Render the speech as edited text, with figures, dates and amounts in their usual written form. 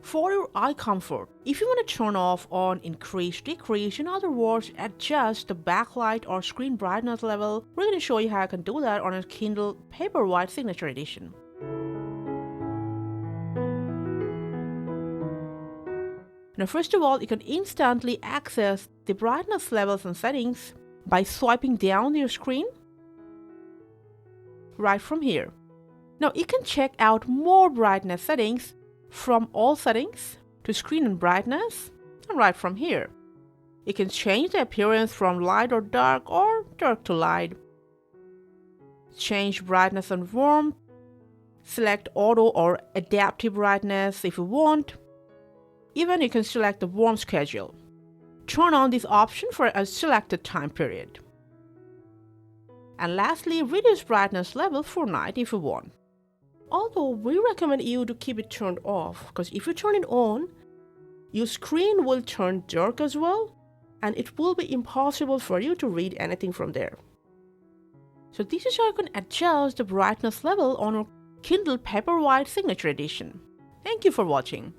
For your eye comfort, if you want to turn off, on, increase, decrease, in other words, adjust the backlight or screen brightness level, we're going to show you how you can do that on a Kindle Paperwhite Signature Edition. Now, first of all, you can instantly access the brightness levels and settings by swiping down your screen right from here. Now, you can check out more brightness settings from all settings to screen and brightness, and right from here. You can change the appearance from light or dark to light. Change brightness and warmth. Select auto or adaptive brightness if you want. Even you can select the warm schedule. Turn on this option for a selected time period. And lastly, reduce brightness level for night if you want. Although we recommend you to keep it turned off, because if you turn it on, your screen will turn dark as well, and it will be impossible for you to read anything from there. So this is how you can adjust the brightness level on your Kindle Paperwhite Signature Edition. Thank you for watching.